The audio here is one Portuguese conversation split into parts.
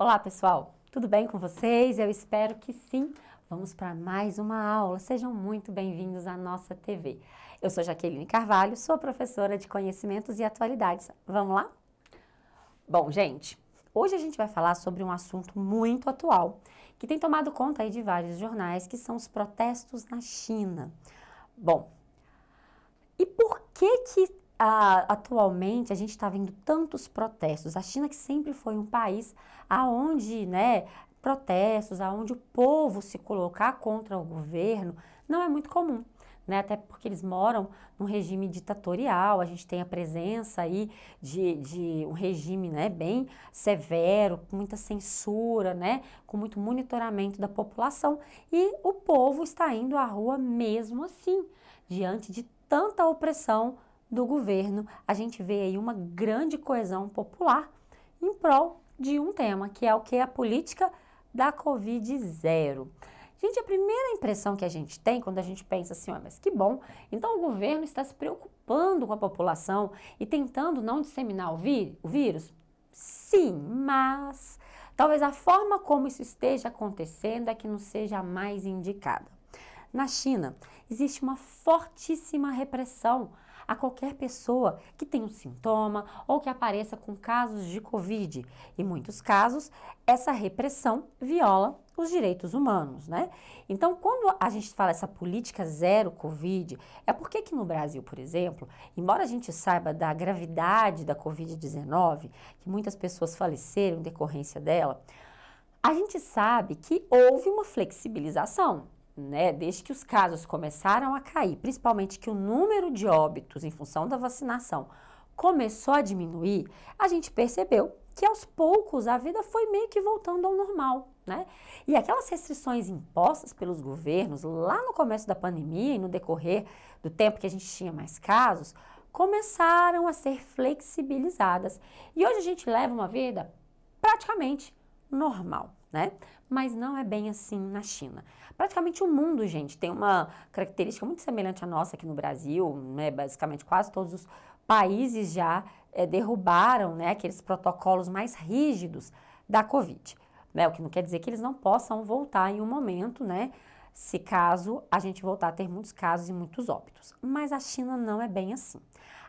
Olá, pessoal! Tudo bem com vocês? Eu espero que sim. Vamos para mais uma aula. Sejam muito bem-vindos à nossa TV. Eu sou Jaqueline Carvalho, sou professora de Conhecimentos e Atualidades. Vamos lá? Bom, gente, hoje a gente vai falar sobre um assunto muito atual, que tem tomado conta aí de vários jornais, que são os protestos na China. Bom, e por que atualmente a gente está vendo tantos protestos? A China, que sempre foi um país aonde, protestos, aonde o povo se colocar contra o governo não é muito comum, até porque eles moram num regime ditatorial. A gente tem a presença aí de um regime, bem severo, com muita censura, com muito monitoramento da população, e o povo está indo à rua mesmo assim, diante de tanta opressão do governo. A gente vê aí uma grande coesão popular em prol de um tema, que é o que? A política da Covid-0. Gente, a primeira impressão que a gente tem quando a gente pensa assim, mas que bom, então o governo está se preocupando com a população e tentando não disseminar o vírus? Sim, mas talvez a forma como isso esteja acontecendo é que não seja a mais indicada. Na China, existe uma fortíssima repressão a qualquer pessoa que tenha um sintoma ou que apareça com casos de Covid. Em muitos casos, essa repressão viola os direitos humanos, Então, quando a gente fala essa política zero Covid, é porque que no Brasil, por exemplo, embora a gente saiba da gravidade da Covid-19, que muitas pessoas faleceram em decorrência dela, a gente sabe que houve uma flexibilização. Desde que os casos começaram a cair, principalmente que o número de óbitos em função da vacinação começou a diminuir, a gente percebeu que aos poucos a vida foi meio que voltando ao normal, E aquelas restrições impostas pelos governos lá no começo da pandemia e no decorrer do tempo que a gente tinha mais casos, começaram a ser flexibilizadas. E hoje a gente leva uma vida praticamente normal, Mas não é bem assim na China. Praticamente o mundo, gente, tem uma característica muito semelhante à nossa aqui no Brasil, Basicamente quase todos os países já derrubaram, aqueles protocolos mais rígidos da Covid, O que não quer dizer que eles não possam voltar em um momento, Se caso a gente voltar a ter muitos casos e muitos óbitos. Mas a China não é bem assim.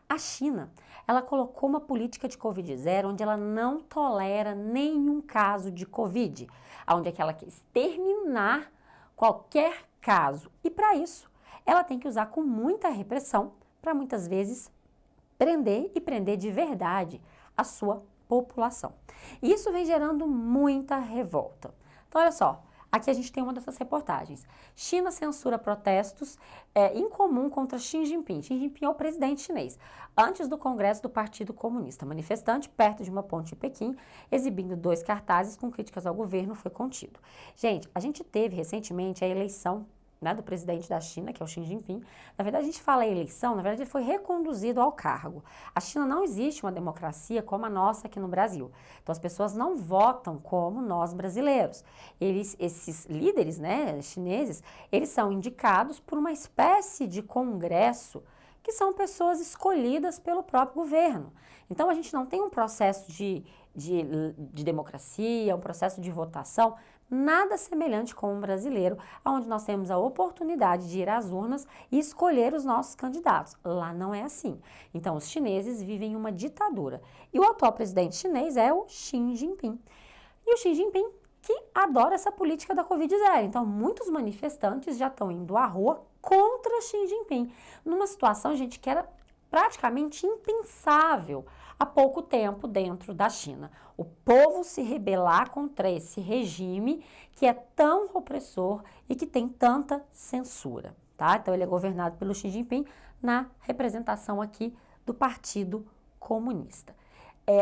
A China, ela colocou uma política de Covid-0 onde ela não tolera nenhum caso de Covid, onde é que ela quer exterminar qualquer caso. E para isso, ela tem que usar com muita repressão para muitas vezes prender e prender de verdade a sua população. E isso vem gerando muita revolta. Então, olha só. Aqui a gente tem uma dessas reportagens. China censura protestos em comum contra Xi Jinping. Xi Jinping é o presidente chinês. Antes do Congresso do Partido Comunista, manifestante perto de uma ponte em Pequim, exibindo 2 cartazes com críticas ao governo, foi contido. Gente, a gente teve recentemente a eleição do presidente da China, que é o Xi Jinping. Na verdade, a gente fala eleição, na verdade ele foi reconduzido ao cargo. A China não existe uma democracia como a nossa aqui no Brasil. Então as pessoas não votam como nós brasileiros. Esses líderes, chineses, eles são indicados por uma espécie de congresso, que são pessoas escolhidas pelo próprio governo. Então a gente não tem um processo de democracia, um processo de votação, nada semelhante com um brasileiro, onde nós temos a oportunidade de ir às urnas e escolher os nossos candidatos. Lá não é assim. Então os chineses vivem uma ditadura. E o atual presidente chinês é o Xi Jinping. E o Xi Jinping que adora essa política da Covid-0. Então muitos manifestantes já estão indo à rua contra Xi Jinping, numa situação, gente, que era praticamente impensável há pouco tempo dentro da China. O povo se rebelar contra esse regime que é tão opressor e que tem tanta censura, Então ele é governado pelo Xi Jinping na representação aqui do Partido Comunista.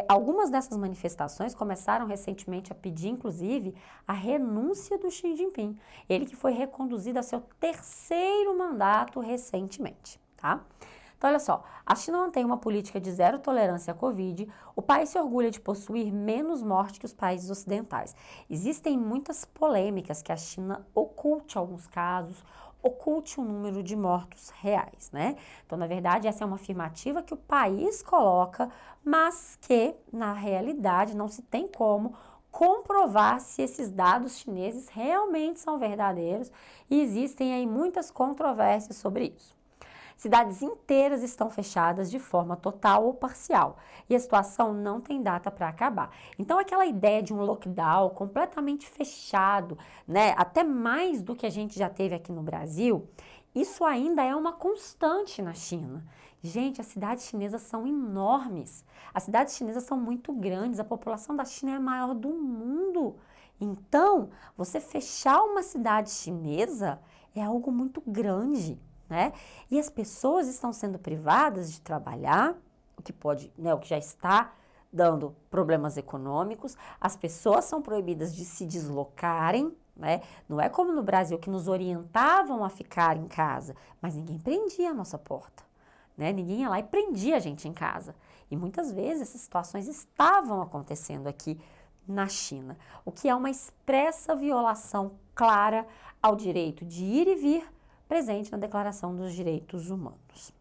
Algumas dessas manifestações começaram recentemente a pedir, inclusive, a renúncia do Xi Jinping. Ele que foi reconduzido a seu 3º mandato recentemente, Então, olha só, a China mantém uma política de zero tolerância à Covid. O país se orgulha de possuir menos mortes que os países ocidentais. Existem muitas polêmicas que a China oculte alguns casos, oculte o número de mortos reais, Então, na verdade, essa é uma afirmativa que o país coloca, mas que, na realidade, não se tem como comprovar se esses dados chineses realmente são verdadeiros e existem aí muitas controvérsias sobre isso. Cidades inteiras estão fechadas de forma total ou parcial e a situação não tem data para acabar. Então, aquela ideia de um lockdown completamente fechado, né, até mais do que a gente já teve aqui no Brasil, isso ainda é uma constante na China. Gente, as cidades chinesas são enormes, as cidades chinesas são muito grandes, a população da China é a maior do mundo. Então, você fechar uma cidade chinesa é algo muito grande, né? E as pessoas estão sendo privadas de trabalhar, o que pode, né, o que já está dando problemas econômicos, as pessoas são proibidas de se deslocarem, né? Não é como no Brasil que nos orientavam a ficar em casa, mas ninguém prendia a nossa porta, né? Ninguém ia lá e prendia a gente em casa. E muitas vezes essas situações estavam acontecendo aqui na China, o que é uma expressa violação clara ao direito de ir e vir presente na Declaração dos Direitos Humanos.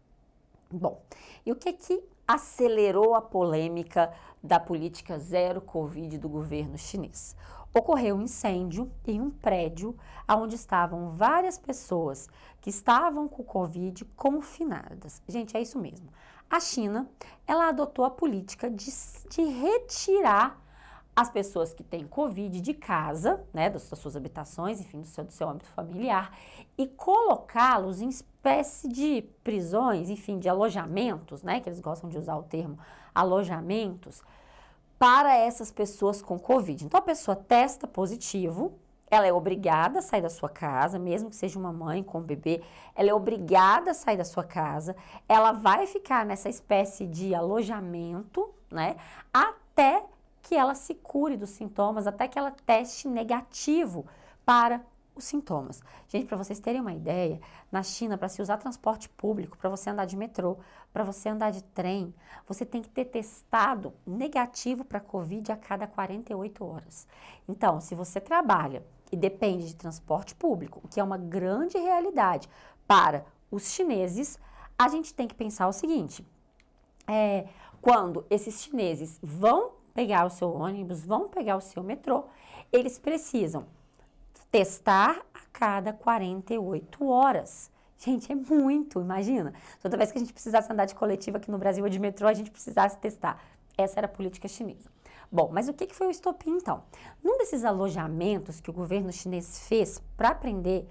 Bom, e o que acelerou a polêmica da política zero Covid do governo chinês? Ocorreu um incêndio em um prédio onde estavam várias pessoas que estavam com Covid confinadas. Gente, é isso mesmo. A China, ela adotou a política de retirar as pessoas que têm Covid de casa, né, das suas habitações, enfim, do seu âmbito familiar, e colocá-los em espécie de prisões, enfim, de alojamentos, né, que eles gostam de usar o termo alojamentos, para essas pessoas com Covid. Então, a pessoa testa positivo, ela é obrigada a sair da sua casa, mesmo que seja uma mãe com um bebê, ela é obrigada a sair da sua casa, ela vai ficar nessa espécie de alojamento, né, até que ela se cure dos sintomas, até que ela teste negativo para os sintomas. Gente, para vocês terem uma ideia, na China, para se usar transporte público, para você andar de metrô, para você andar de trem, você tem que ter testado negativo para Covid a cada 48 horas. Então, se você trabalha e depende de transporte público, o que é uma grande realidade para os chineses, a gente tem que pensar o seguinte, quando esses chineses vão pegar o seu ônibus, vão pegar o seu metrô, eles precisam testar a cada 48 horas. Gente, é muito, imagina. Toda vez que a gente precisasse andar de coletiva aqui no Brasil ou de metrô, a gente precisasse testar. Essa era a política chinesa. Bom, mas o que foi o estopim, então? Num desses alojamentos que o governo chinês fez para prender,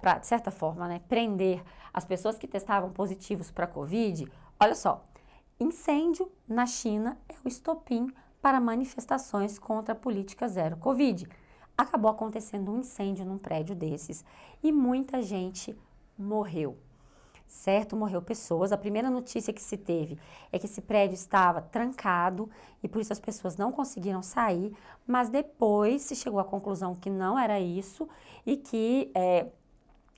para, de certa forma, né, prender as pessoas que testavam positivos para Covid, olha só, incêndio na China é o estopim para manifestações contra a política zero Covid. Acabou acontecendo um incêndio num prédio desses e muita gente morreu, certo? Morreu pessoas. A primeira notícia que se teve é que esse prédio estava trancado e por isso as pessoas não conseguiram sair, mas depois se chegou à conclusão que não era isso e que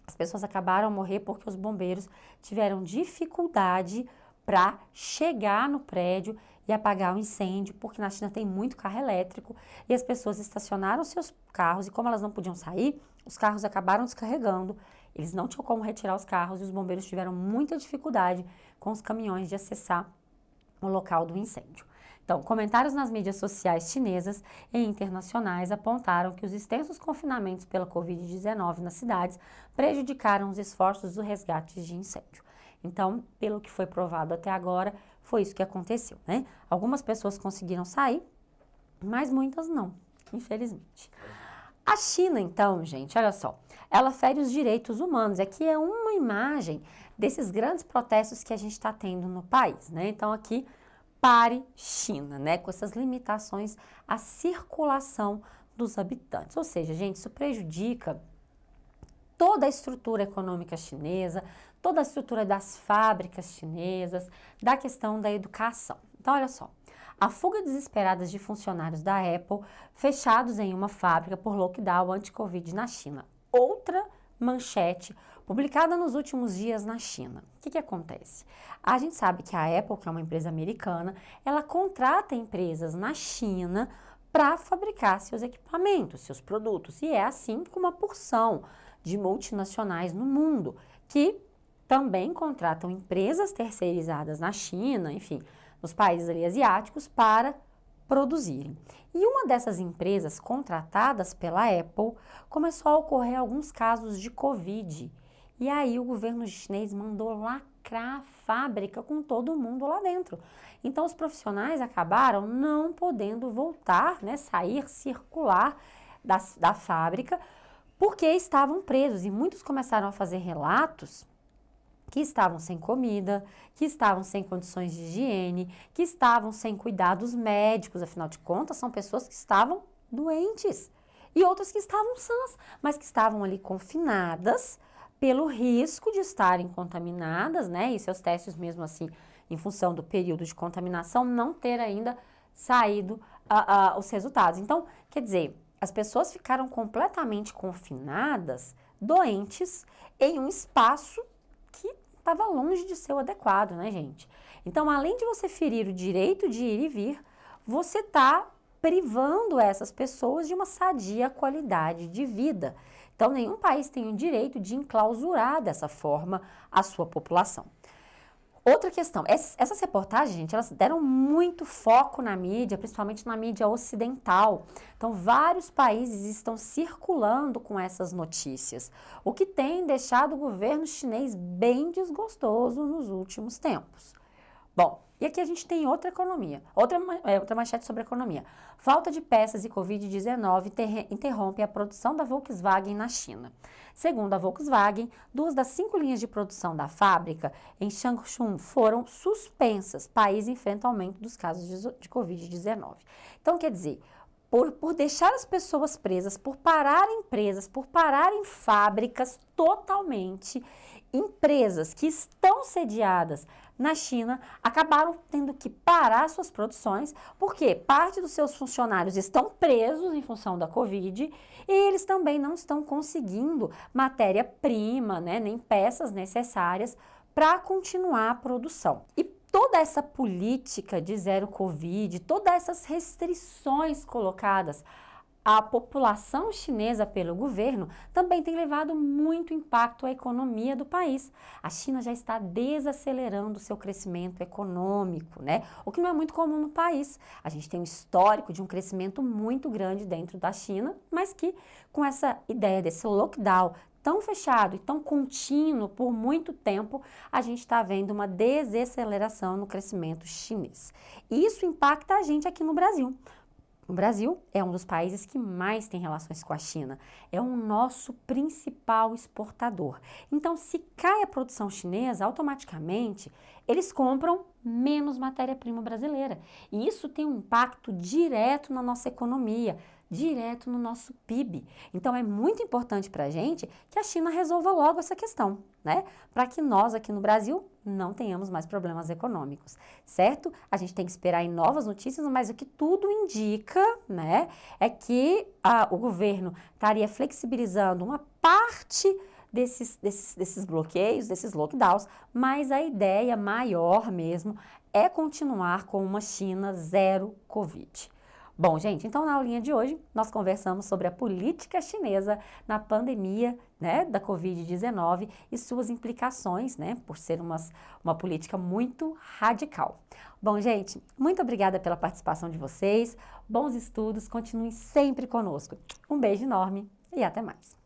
as pessoas acabaram a morrer porque os bombeiros tiveram dificuldade para chegar no prédio e apagar o incêndio, porque na China tem muito carro elétrico e as pessoas estacionaram seus carros e como elas não podiam sair, os carros acabaram descarregando, eles não tinham como retirar os carros e os bombeiros tiveram muita dificuldade com os caminhões de acessar o local do incêndio. Então, comentários nas mídias sociais chinesas e internacionais apontaram que os extensos confinamentos pela Covid-19 nas cidades prejudicaram os esforços do resgate de incêndio. Então, pelo que foi provado até agora, foi isso que aconteceu, né? Algumas pessoas conseguiram sair, mas muitas não, infelizmente. A China, então, gente, olha só, ela fere os direitos humanos. Aqui é uma imagem desses grandes protestos que a gente está tendo no país, né? Então, aqui, pare China, né? Com essas limitações à circulação dos habitantes. Ou seja, gente, isso prejudica toda a estrutura econômica chinesa, toda a estrutura das fábricas chinesas, da questão da educação. Então, olha só, a fuga desesperada de funcionários da Apple fechados em uma fábrica por lockdown anti-Covid na China. Outra manchete publicada nos últimos dias na China. O que acontece? A gente sabe que a Apple, que é uma empresa americana, ela contrata empresas na China para fabricar seus equipamentos, seus produtos. E é assim com uma porção de multinacionais no mundo, que também contratam empresas terceirizadas na China, enfim, nos países ali asiáticos, para produzirem. E uma dessas empresas contratadas pela Apple começou a ocorrer alguns casos de Covid. E aí o governo chinês mandou lacrar a fábrica com todo mundo lá dentro. Então os profissionais acabaram não podendo voltar, né, sair, circular da fábrica, porque estavam presos. E muitos começaram a fazer relatos que estavam sem comida, que estavam sem condições de higiene, que estavam sem cuidados médicos, afinal de contas, são pessoas que estavam doentes. E outras que estavam sãs, mas que estavam ali confinadas pelo risco de estarem contaminadas, né? E seus testes mesmo assim, em função do período de contaminação, não ter ainda saído os resultados. Então, quer dizer, as pessoas ficaram completamente confinadas, doentes, em um espaço que estava longe de ser o adequado, né, gente? Então, além de você ferir o direito de ir e vir, você está privando essas pessoas de uma sadia qualidade de vida. Então, nenhum país tem o direito de enclausurar dessa forma a sua população. Outra questão, essas reportagens, gente, elas deram muito foco na mídia, principalmente na mídia ocidental. Então, vários países estão circulando com essas notícias, o que tem deixado o governo chinês bem desgostoso nos últimos tempos. Bom, e aqui a gente tem outra economia, outra manchete sobre economia. Falta de peças e Covid-19 interrompe a produção da Volkswagen na China. Segundo a Volkswagen, 2 das 5 linhas de produção da fábrica em Changchun foram suspensas. País enfrenta aumento dos casos de Covid-19. Então, quer dizer, por deixar as pessoas presas, por parar empresas, por parar em fábricas totalmente, empresas que estão sediadas na China acabaram tendo que parar suas produções, porque parte dos seus funcionários estão presos em função da Covid e eles também não estão conseguindo matéria-prima, né, nem peças necessárias para continuar a produção. E toda essa política de zero Covid, todas essas restrições colocadas à população chinesa pelo governo também tem levado muito impacto à economia do país. A China já está desacelerando o seu crescimento econômico, né? O que não é muito comum no país. A gente tem um histórico de um crescimento muito grande dentro da China, mas que com essa ideia desse lockdown tão fechado e tão contínuo por muito tempo, a gente está vendo uma desaceleração no crescimento chinês. E isso impacta a gente aqui no Brasil. O Brasil é um dos países que mais tem relações com a China, é o nosso principal exportador. Então, se cai a produção chinesa, automaticamente eles compram menos matéria-prima brasileira. E isso tem um impacto direto na nossa economia, direto no nosso PIB. Então, é muito importante para a gente que a China resolva logo essa questão, né? Para que nós aqui no Brasil não tenhamos mais problemas econômicos, certo? A gente tem que esperar em novas notícias, mas o que tudo indica, né, é que o governo estaria flexibilizando uma parte desses bloqueios, desses lockdowns, mas a ideia maior mesmo é continuar com uma China zero Covid. Bom, gente, então na aulinha de hoje nós conversamos sobre a política chinesa na pandemia, né, da Covid-19 e suas implicações, né, por ser uma política muito radical. Bom, gente, muito obrigada pela participação de vocês, bons estudos, continuem sempre conosco. Um beijo enorme e até mais.